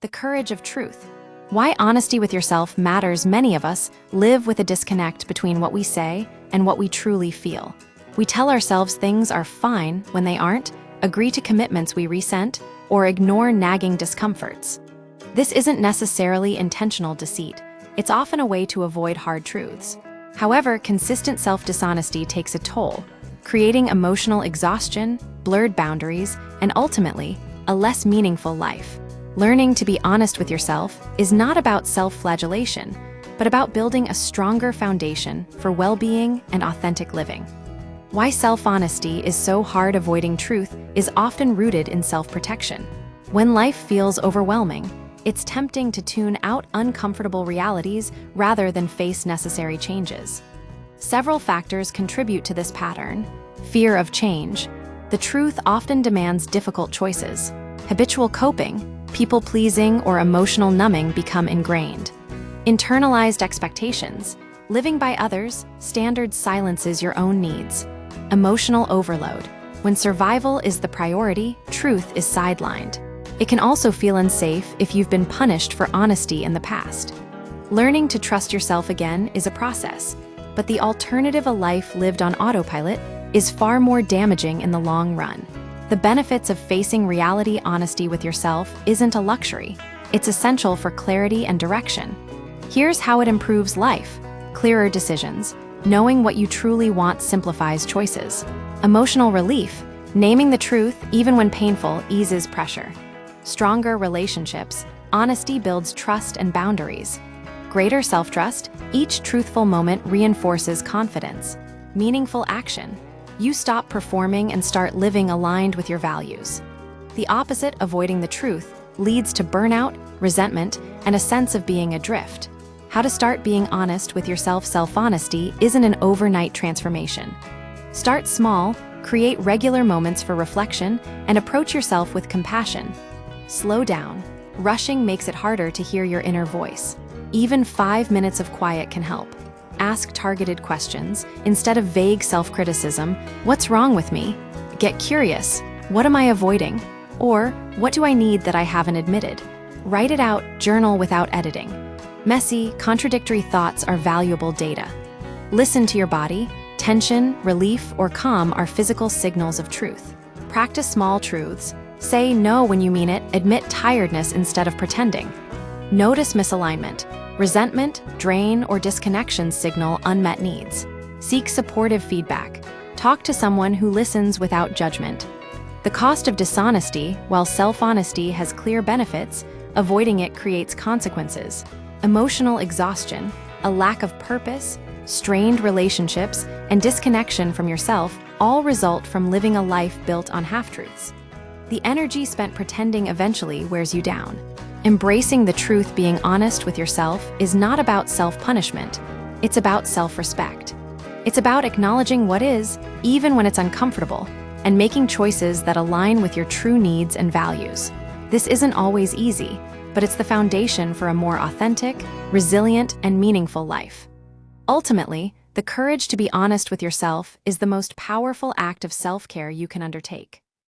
the courage of truth. Why honesty with yourself matters. Many of us live with a disconnect between what we say and what we truly feel. We tell ourselves things are fine when they aren't, agree to commitments we resent, or ignore nagging discomforts. This isn't necessarily intentional deceit. It's often a way to avoid hard truths. However, consistent self-dishonesty takes a toll, creating emotional exhaustion, blurred boundaries, and ultimately, a less meaningful life. Learning to be honest with yourself is not about self-flagellation, but about building a stronger foundation for well-being and authentic living. Why self-honesty is so hard. Avoiding truth is often rooted in self-protection. When life feels overwhelming, it's tempting to tune out uncomfortable realities rather than face necessary changes. Several factors contribute to this pattern. Fear of change. The truth often demands difficult choices. Habitual coping, people-pleasing, or emotional numbing become ingrained. Internalized expectations. Living by others' standards silences your own needs. Emotional overload. When survival is the priority, truth is sidelined. It can also feel unsafe if you've been punished for honesty in the past. Learning to trust yourself again is a process, but the alternative, a life lived on autopilot, is far more damaging in the long run. The benefits of facing reality. Honesty with yourself isn't a luxury. It's essential for clarity and direction. Here's how it improves life. Clearer decisions. Knowing what you truly want simplifies choices. Emotional relief. Naming the truth, even when painful, eases pressure. Stronger relationships. Honesty builds trust and boundaries. Greater self-trust. Each truthful moment reinforces confidence. Meaningful action. You stop performing and start living aligned with your values. The opposite, avoiding the truth, leads to burnout, resentment, and a sense of being adrift. How to start being honest with yourself. Self-honesty isn't an overnight transformation. Start small, create regular moments for reflection, and approach yourself with compassion. Slow down. Rushing makes it harder to hear your inner voice. Even 5 minutes of quiet can help. Ask targeted questions instead of vague self-criticism. What's wrong with me? Get curious. What am I avoiding? Or, what do I need that I haven't admitted? Write it out. Journal without editing. Messy, contradictory thoughts are valuable data. Listen to your body. Tension, relief, or calm are physical signals of truth. Practice small truths. Say no when you mean it. Admit tiredness instead of pretending. Notice misalignment. Resentment, drain, or disconnection signal unmet needs. Seek supportive feedback. Talk to someone who listens without judgment. The cost of dishonesty. While self-honesty has clear benefits, avoiding it creates consequences. Emotional exhaustion, a lack of purpose, strained relationships, and disconnection from yourself all result from living a life built on half-truths. The energy spent pretending eventually wears you down. Embracing the truth. Being honest with yourself is not about self-punishment. It's about self-respect. It's about acknowledging what is, even when it's uncomfortable, and making choices that align with your true needs and values. This isn't always easy, but it's the foundation for a more authentic, resilient, and meaningful life. Ultimately, the courage to be honest with yourself is the most powerful act of self-care you can undertake.